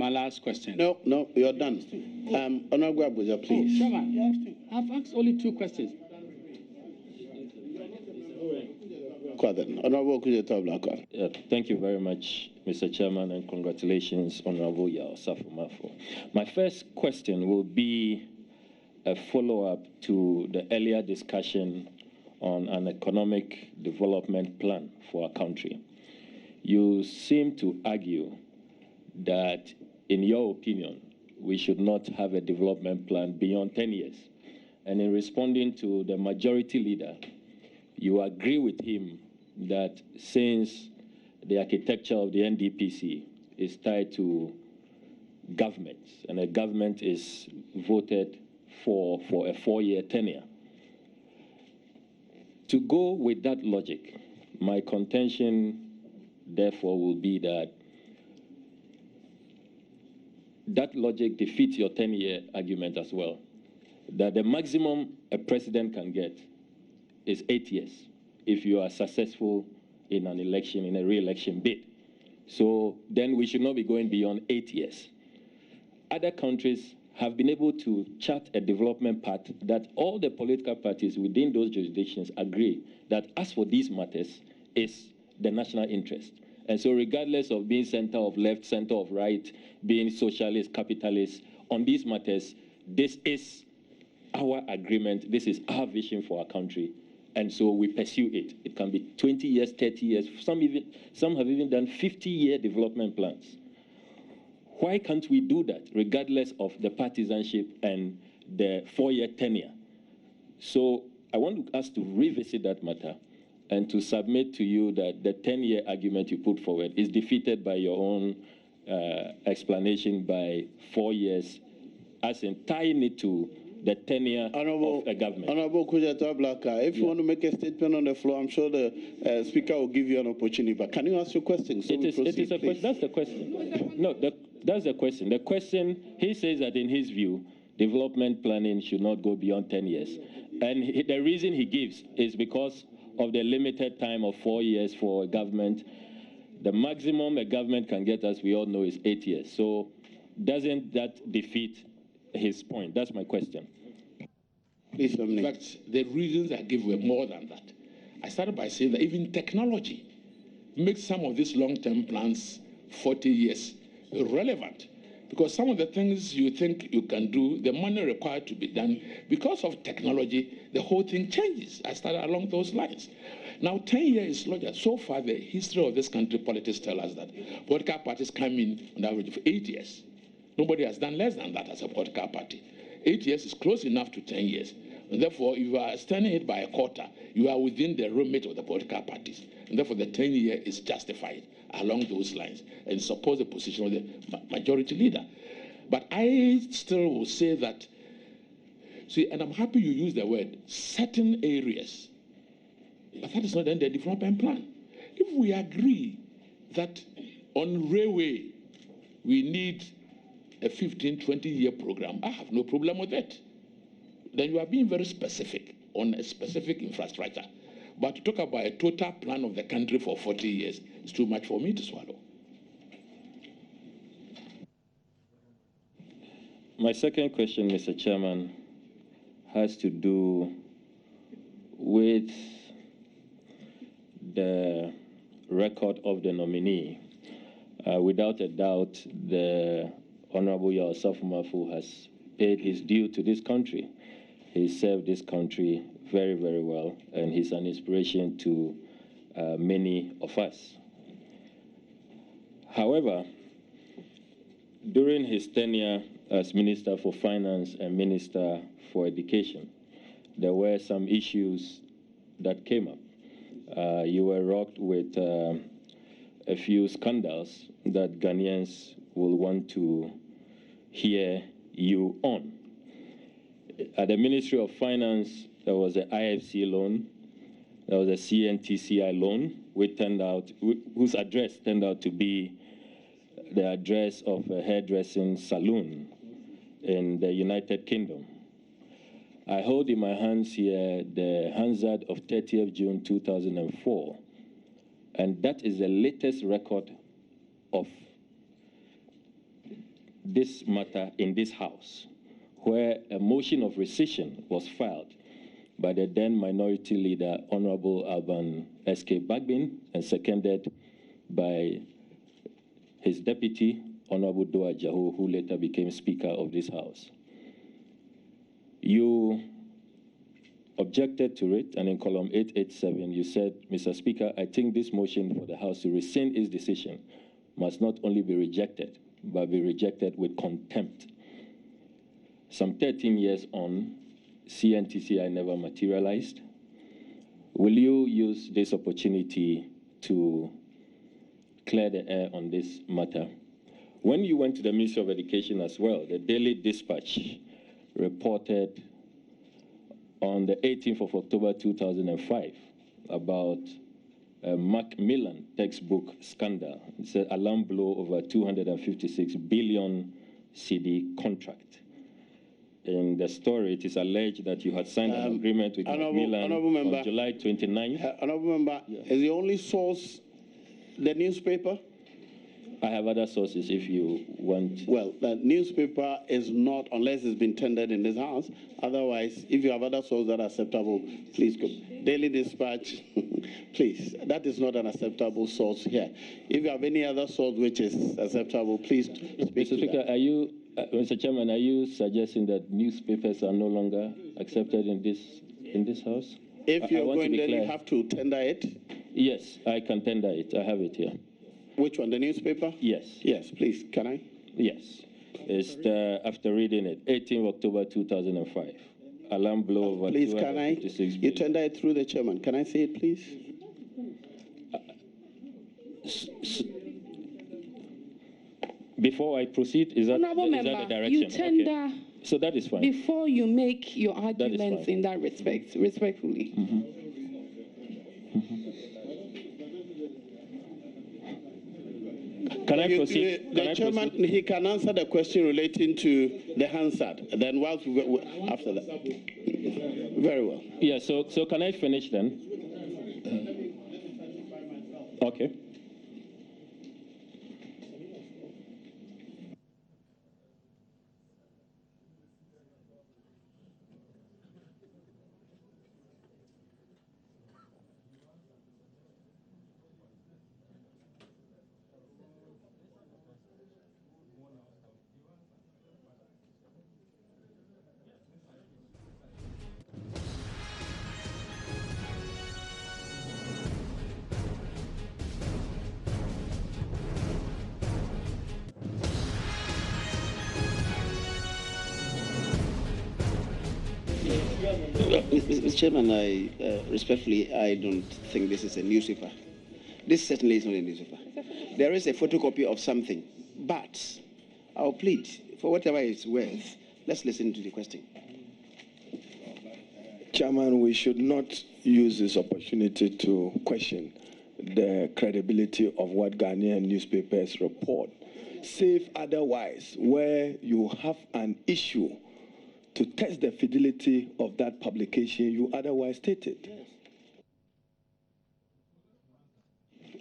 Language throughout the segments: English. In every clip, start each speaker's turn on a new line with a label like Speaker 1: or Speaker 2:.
Speaker 1: my last question.
Speaker 2: No, you're done. Honorable Abuja, please.
Speaker 1: Chairman, I've asked only 2 questions.
Speaker 3: Thank you very much, Mr. Chairman, and congratulations, Honorable Osafo Maafo. My first question will be a follow-up to the earlier discussion on an economic development plan for our country. You seem to argue that, in your opinion, we should not have a development plan beyond 10 years. And in responding to the majority leader, you agree with him that since the architecture of the NDPC is tied to government, and a government is voted for a 4-year tenure, to go with that logic, my contention, therefore, will be that that logic defeats your 10-year argument as well, that the maximum a president can get is 8 years if you are successful in an election, in a re-election bid. So then we should not be going beyond 8 years. Other countries have been able to chart a development path that all the political parties within those jurisdictions agree that, as for these matters, is the national interest. And so regardless of being center of left, center of right, being socialist, capitalist, on these matters, this is our agreement, this is our vision for our country, and so we pursue it. It can be 20 years, 30 years, some have even done 50-year development plans. Why can't we do that, regardless of the partisanship and the 4-year tenure? So I want us to revisit that matter and to submit to you that the 10-year argument you put forward is defeated by your own explanation by 4 years, as in tying it to the tenure of a government.
Speaker 2: Honorable Kujata Blaka, if you want to make a statement on the floor, I'm sure the Speaker will give you an opportunity. But can you ask your question? So
Speaker 3: it is a question. That's the question. No, that's the question. The question, he says that in his view, development planning should not go beyond 10 years. And the reason he gives is because of the limited time of 4 years for a government. The maximum a government can get, as we all know, is 8 years. So doesn't that defeat his point? That's my question.
Speaker 2: Please,
Speaker 4: in fact, the reasons I gave were more than that. I started by saying that even technology makes some of these long-term plans 40 years irrelevant, because some of the things you think you can do, the money required to be done, because of technology, the whole thing changes. I started along those lines. Now, 10 years later, so far, the history of this country, politics tell us that political parties come in on average of 8 years. Nobody has done less than that as a political party. 8 years is close enough to 10 years. And therefore, if you are extending it by a quarter, you are within the remit of the political parties. And therefore, the 10-year is justified along those lines and supports the position of the majority leader. But I still will say that, see, and I'm happy you use the word certain areas, but that is not in the development plan. If we agree that on railway we need a 15, 20-year program, I have no problem with that. Then you are being very specific on a specific infrastructure. But to talk about a total plan of the country for 40 years is too much for me to swallow.
Speaker 3: My second question, Mr. Chairman, has to do with the record of the nominee. Without a doubt, the Honorable Osafo Maafo has paid his due to this country. He served this country very, very well, and he's an inspiration to many of us. However, during his tenure as Minister for Finance and Minister for Education, there were some issues that came up. You were rocked with a few scandals that Ghanaians will want to hear you on. At the Ministry of Finance, there was an IFC loan, there was a CNTCI loan, whose address turned out to be the address of a hairdressing salon in the United Kingdom. I hold in my hands here the Hansard of 30th June 2004, and that is the latest record of this matter in this House, where a motion of rescission was filed by the then minority leader, Honorable Alban S.K. Bagbin, and seconded by his deputy, Honorable Doa Jaho, who later became Speaker of this House. You objected to it, and in column 887, you said, Mr. Speaker, I think this motion for the House to rescind its decision must not only be rejected, but be rejected with contempt. Some 13 years on, CNTCI never materialized. Will you use this opportunity to clear the air on this matter? When you went to the Ministry of Education as well, the Daily Dispatch reported on the 18th of October 2005 about a Macmillan textbook scandal. It's an alarm blow over 256 billion CD contract. In the story, it is alleged that you had signed an agreement with Macmillan on July 29th.
Speaker 2: Honorable Member, is the only source the newspaper?
Speaker 3: I have other sources if you want.
Speaker 2: Well, the newspaper is not, unless it's been tendered in this House. Otherwise, if you have other sources that are acceptable, please go. Daily Dispatch, please. That is not an acceptable source here. If you have any other source which is acceptable, please speak
Speaker 3: Mr.
Speaker 2: to
Speaker 3: Speaker,
Speaker 2: that.
Speaker 3: are you, Mr. Chairman, are you suggesting that newspapers are no longer accepted in this House?
Speaker 2: If you're going, then
Speaker 3: clear.
Speaker 2: you have to tender it.
Speaker 3: Yes, I can tender it. I have it here.
Speaker 2: Which one, the newspaper?
Speaker 3: Yes.
Speaker 2: Yes, please. Can I?
Speaker 3: Yes. It's after reading it, 18 October 2005. Alarm blow over
Speaker 2: Please, can I?
Speaker 3: 256
Speaker 2: You
Speaker 3: billion.
Speaker 2: tender it through the chairman. Can I see it, please?
Speaker 3: Before I proceed, is that
Speaker 5: Honourable
Speaker 3: the
Speaker 5: Member,
Speaker 3: direction?
Speaker 5: you tender
Speaker 3: Okay. So that is fine.
Speaker 5: before you make your arguments
Speaker 3: fine.
Speaker 5: in that respect, respectfully.
Speaker 3: Can I proceed?
Speaker 2: The chairman, he can answer the question relating to the Hansard. Then whilst after that. Very well.
Speaker 3: Yeah, so can I finish then? Okay.
Speaker 6: Mr. Chairman, respectfully, I don't think this is a newspaper. This certainly is not a newspaper. There is a photocopy of something, but I'll plead, for whatever it's worth, let's listen to the question.
Speaker 7: Chairman, we should not use this opportunity to question the credibility of what Ghanaian newspapers report, save otherwise, where you have an issue to test the fidelity of that publication you otherwise stated.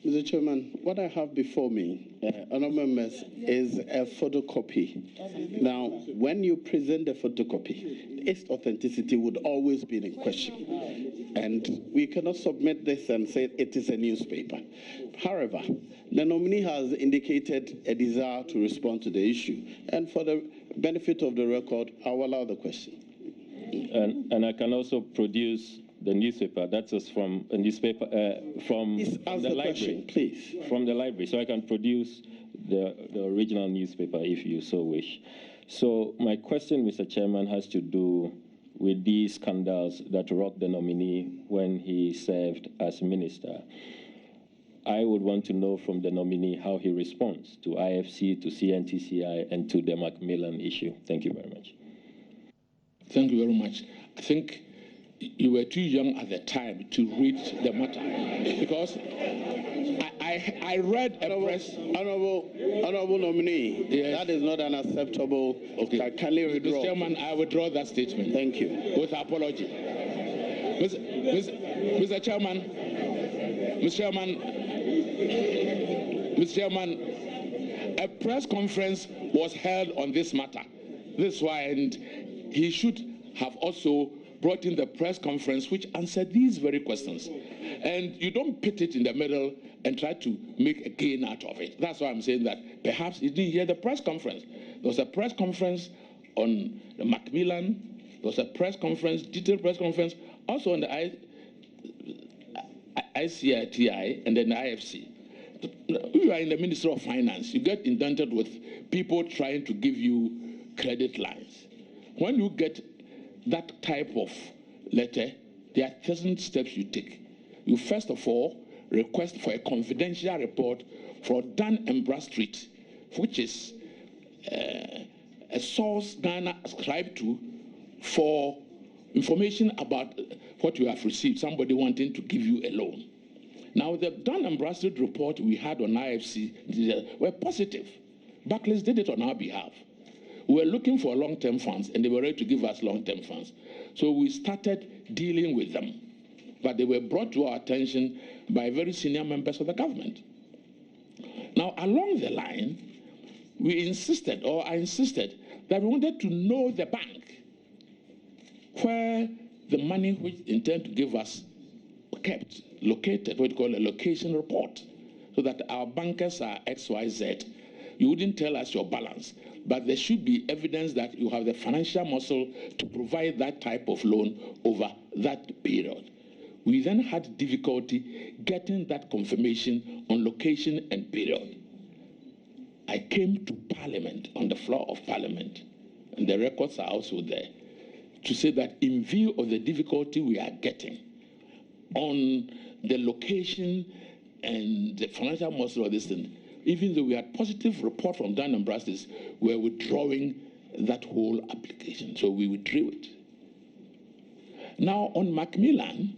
Speaker 2: Mr. Chairman, what I have before me, honourable members, is a photocopy. Now, when you present the photocopy, its authenticity would always be in question. And we cannot submit this and say it is a newspaper. However, the nominee has indicated a desire to respond to the issue. And for the benefit of the record, I will allow the question.
Speaker 3: And I can also produce the newspaper. That is from a newspaper from
Speaker 2: Please
Speaker 3: the
Speaker 2: ask the
Speaker 3: library.
Speaker 2: question, please.
Speaker 3: From the library, so I can produce the original newspaper if you so wish. So my question, Mr. Chairman, has to do with these scandals that rocked the nominee when he served as minister. I would want to know from the nominee how he responds to IFC, to CNTCI, and to the Macmillan issue. Thank you very much.
Speaker 4: Thank you very much. I think you were too young at the time to read the matter, because I read a press.
Speaker 2: Honourable nominee,
Speaker 4: Yes.
Speaker 2: that is not an acceptable.
Speaker 4: Okay.
Speaker 2: Kindly withdraw.
Speaker 4: Mr. Chairman, I withdraw that statement.
Speaker 2: Thank you.
Speaker 4: With apology. Mr. Chairman, Mr. Chairman, a press conference was held on this matter. This is why, and he should have also brought in the press conference which answered these very questions. And you don't pit it in the middle and try to make a gain out of it. That's why I'm saying that perhaps he didn't hear the press conference. There was a press conference on the Macmillan. There was a press conference, detailed press conference, also on the ICITI and then the IFC. If you are in the Ministry of Finance, you get indented with people trying to give you credit lines. When you get that type of letter, there are certain steps you take. You first of all request for a confidential report for Dun and Bradstreet, which is a source Ghana ascribed to for information about what you have received, somebody wanting to give you a loan. Now, the Dun and Bradstreet report we had on IFC were positive. Barclays did it on our behalf. We were looking for long-term funds, and they were ready to give us long-term funds. So we started dealing with them. But they were brought to our attention by very senior members of the government. Now, along the line, we insisted, or I insisted, that we wanted to know the bank where the money which they intend to give us kept, located, what we call a location report, so that our bankers are XYZ. You wouldn't tell us your balance, but there should be evidence that you have the financial muscle to provide that type of loan over that period. We then had difficulty getting that confirmation on location and period. I came to Parliament, on the floor of Parliament, and the records are also there, to say that in view of the difficulty we are getting on the location and the financial muscle of this thing, even though we had positive report from Dun & Bradstreet, we were withdrawing that whole application. So we withdrew it. Now, on Macmillan,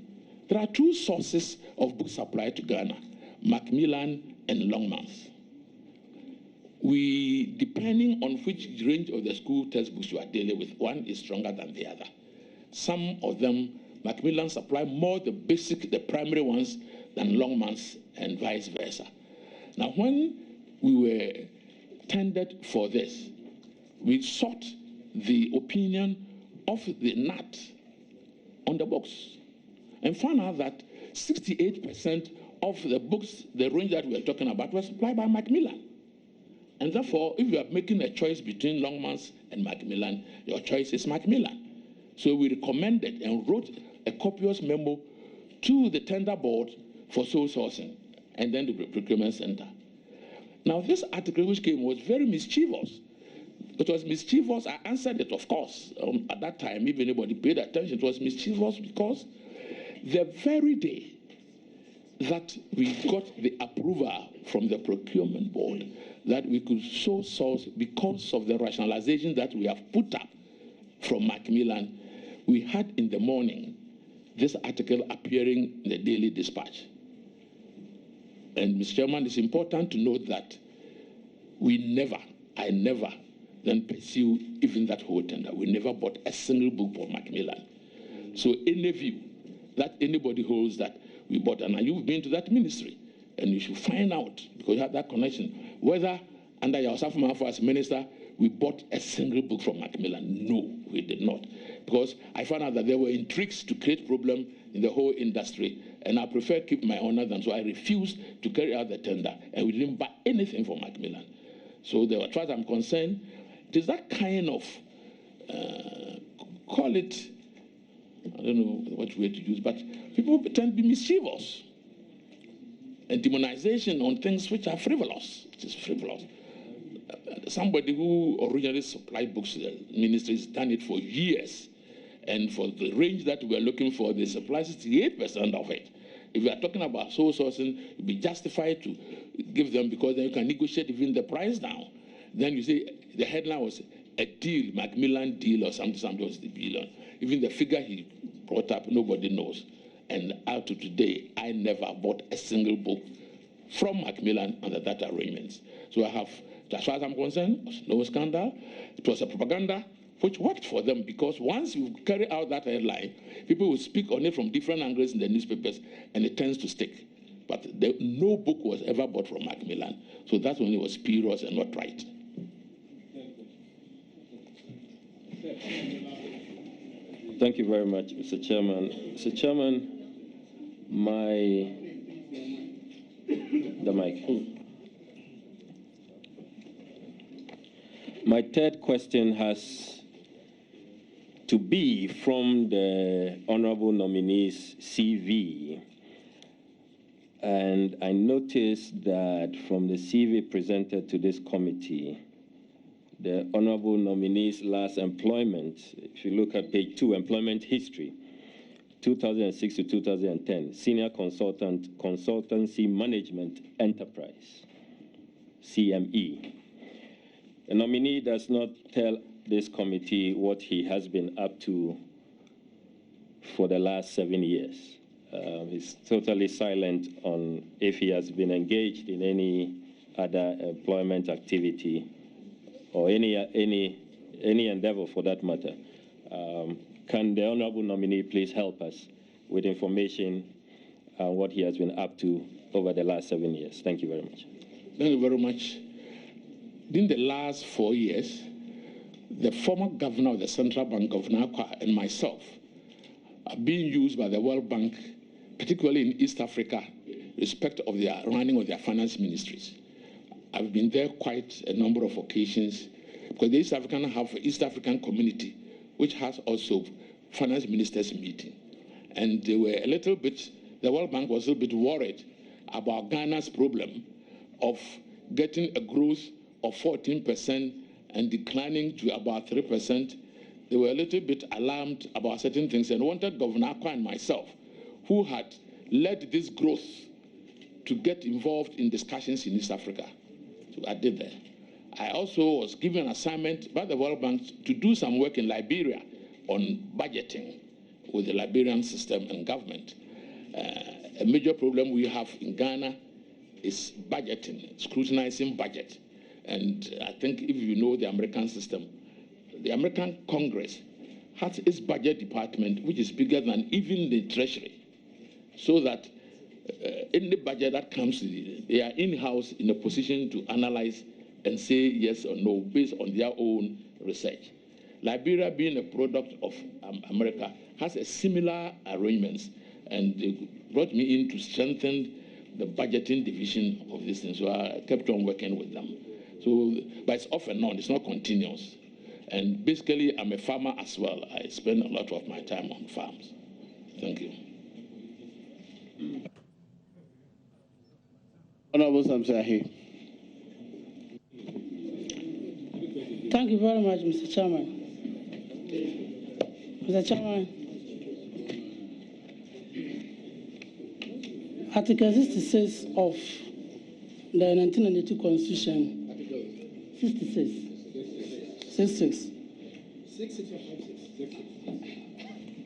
Speaker 4: there are two sources of book supply to Ghana, Macmillan and Longmans. We, depending on which range of the school textbooks you are dealing with, one is stronger than the other. Some of them, Macmillan supply more the basic, the primary ones than Longmans and vice versa. Now, when we were tendered for this, we sought the opinion of the NAT on the books and found out that 68% of the books, the range that we are talking about, was supplied by Macmillan. And therefore, if you are making a choice between Longmans and Macmillan, your choice is Macmillan. So we recommended and wrote a copious memo to the tender board for sole sourcing and then the procurement center. Now, this article which came was very mischievous. It was mischievous. I answered it, of course. At that time, if anybody paid attention, it was mischievous because the very day that we got the approval from the procurement board that we could sole source because of the rationalization that we have put up from Macmillan, we had in the morning this article appearing in the Daily Dispatch. And, Mr. Chairman, it's important to note that I never then pursue even that whole tender. We never bought a single book for Macmillan. So any view that anybody holds that we bought, and you've been to that ministry, and you should find out, because you have that connection, whether under your Osafo Maafo as minister, we bought a single book from Macmillan. No, we did not. Because I found out that there were intrigues to create problem in the whole industry, and I prefer to keep my honor than so I refused to carry out the tender, and we didn't buy anything from Macmillan. So as far as I'm concerned, it is that kind of, call it, I don't know what word to use, but people tend to be mischievous. And demonization on things which are frivolous. It is frivolous. Somebody who originally supplied books to the ministry has done it for years. And for the range that we're looking for, they supply 68% of it. If we are talking about sole sourcing, it would be justified to give them because then you can negotiate even the price down. Then you see the headline was a deal, Macmillan deal or something was the deal. Even the figure he brought up, nobody knows. And out to today, I never bought a single book from Macmillan under that arrangements. So I have, as far as I'm concerned, no scandal. It was a propaganda which worked for them because once you carry out that headline, people will speak on it from different angles in the newspapers and it tends to stick. But no book was ever bought from Macmillan. So that's when it was spurious and not right.
Speaker 3: Thank you very much, Mr. Chairman. Mr. Chairman, the mic. My third question has to be from the honorable nominee's CV. And I noticed that from the CV presented to this committee, the honorable nominee's last employment, if you look at page 2, employment history, 2006 to 2010, senior consultant, consultancy management enterprise, CME. The nominee does not tell this committee what he has been up to for the last 7 years. He's totally silent on if he has been engaged in any other employment activity or any endeavor for that matter. Can the honorable nominee please help us with information on what he has been up to over the last 7 years? Thank you very much.
Speaker 4: Thank you very much. In the last 4 years, the former governor of the Central Bank of Nakwa and myself are being used by the World Bank, particularly in East Africa, in respect of their running of their finance ministries. I've been there quite a number of occasions because the East African community, which has also finance ministers meeting. And they were the World Bank was a little bit worried about Ghana's problem of getting a growth of 14% and declining to about 3%. They were a little bit alarmed about certain things and wanted Governor Akwa and myself, who had led this growth, to get involved in discussions in East Africa. So I did that. I also was given an assignment by the World Bank to do some work in Liberia on budgeting with the Liberian system and government. A major problem we have in Ghana is budgeting, scrutinizing budget. And I think if you know the American system, the American Congress has its budget department, which is bigger than even the Treasury. So that any budget that comes, they are in-house in a position to analyze and say yes or no based on their own research. Liberia, being a product of America, has a similar arrangements, and they brought me in to strengthen the budgeting division of this thing. So I kept on working with them. So, but it's off and on, it's not continuous. And basically, I'm a farmer as well. I spend a lot of my time on farms. Thank you.
Speaker 2: Honorable Samsahi.
Speaker 8: Thank you very much, Mr. Chairman. Mr. Chairman, Article 66 of the 1992 Constitution, 66,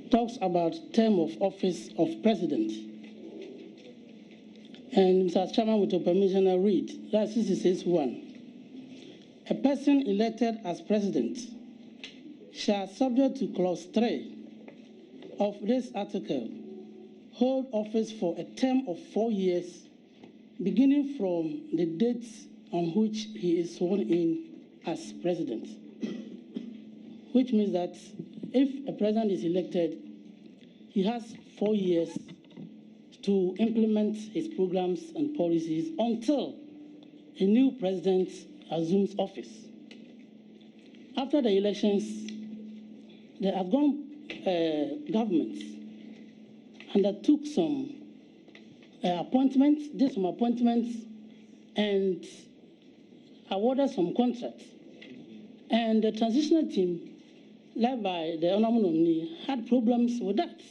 Speaker 8: talks about term of office of president. And Mr. Chairman, with your permission, I read, that's 66(1). A person elected as president shall, subject to clause 3 of this article, hold office for a term of 4 years, beginning from the date on which he is sworn in as president. Which means that if a president is elected, he has 4 years to implement his programs and policies until a new president assumes office. After the elections, the Afghan government undertook some appointments, did some appointments, and awarded some contracts. And the transitional team, led by the honorable nominee, had problems with that.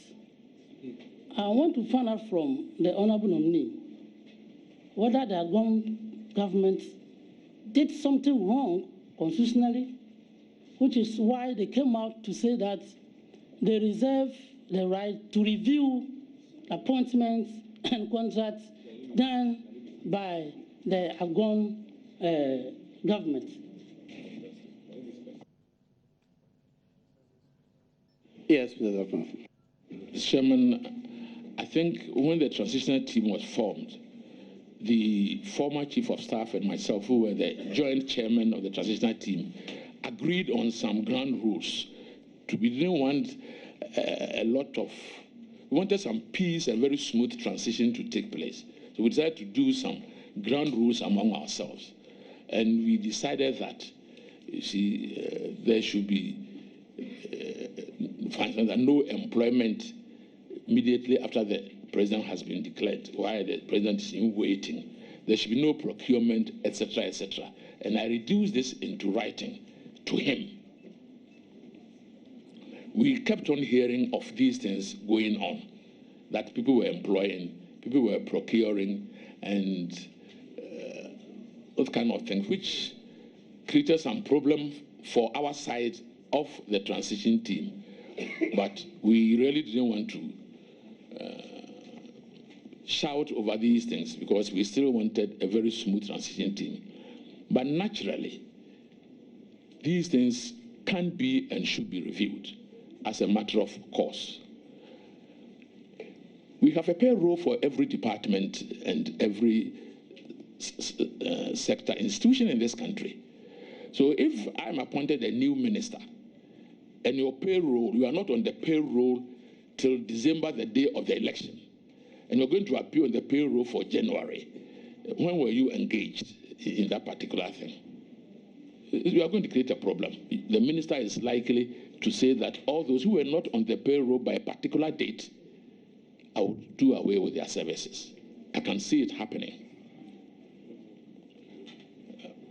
Speaker 8: I want to find out from the honorable nominee whether the Afghan government did something wrong constitutionally, which is why they came out to say that they reserve the right to review appointments and contracts done by the Afghan government.
Speaker 2: Yes, Mr. Zafran.
Speaker 4: Chairman, I think when the transitional team was formed, the former chief of staff and myself, who were the joint chairman of the transitional team, agreed on some ground rules We didn't want a lot of, we wanted some peace and very smooth transition to take place. So we decided to do some ground rules among ourselves. And we decided that, you see, there should be, for instance, no employment immediately after the president has been declared, while the president is in waiting. There should be no procurement, etc., etc. And I reduced this into writing to him. We kept on hearing of these things going on, that people were employing, people were procuring, and those kind of things, which created some problem for our side of the transition team. But we really didn't want to shout over these things because we still wanted a very smooth transition team. But naturally, these things can be and should be reviewed as a matter of course. We have a payroll for every department and every sector institution in this country. So if I'm appointed a new minister and your payroll, you are not on the payroll till December, the day of the election, and you're going to appear on the payroll for January, when were you engaged in that particular thing? You are going to create a problem. The minister is likely to say that all those who were not on the payroll by a particular date, I will do away with their services. I can see it happening.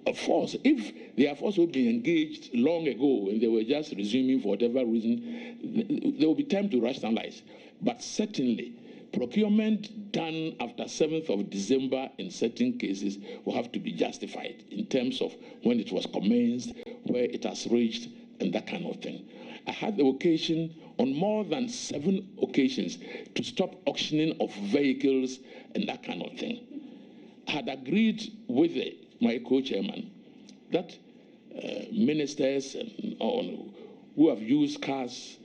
Speaker 4: Of course, if they have also been engaged long ago and they were just resuming for whatever reason, there will be time to rationalize. But certainly, procurement done after 7th of December in certain cases will have to be justified in terms of when it was commenced, where it has reached, and that kind of thing. I had the occasion on more than 7 occasions to stop auctioning of vehicles and that kind of thing. I had agreed with my co-chairman that ministers and who have used cars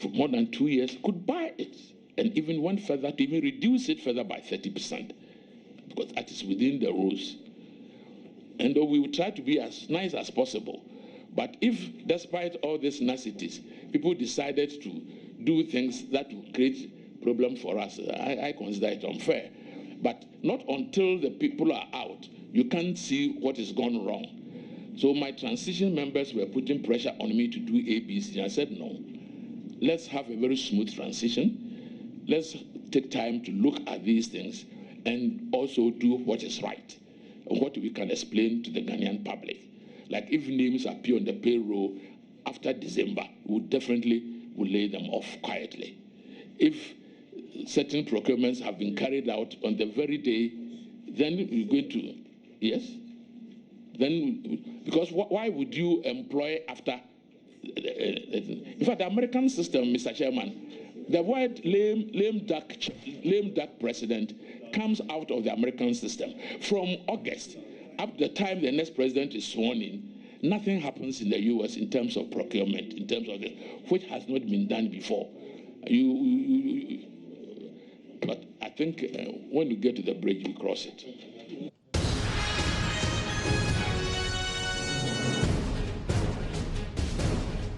Speaker 4: for more than 2 years could buy it, and even went further to even reduce it further by 30%, because that is within the rules. And we will try to be as nice as possible. But if, despite all these niceties, people decided to do things that will create problem for us, I consider it unfair. But not until the people are out, you can't see what is gone wrong. So my transition members were putting pressure on me to do ABC. I said, no, let's have a very smooth transition. Let's take time to look at these things and also do what is right, and what we can explain to the Ghanaian public. Like if names appear on the payroll after December, we definitely will lay them off quietly. If certain procurements have been carried out on the very day, then we're going to, yes? Then, because why would you employ after? In fact, the American system, Mr. Chairman, the word lame duck president comes out of the American system. From August up to the time the next president is sworn in, nothing happens in the U.S. in terms of procurement, in terms of this, which has not been done before. But I think when you get to the bridge, you cross it.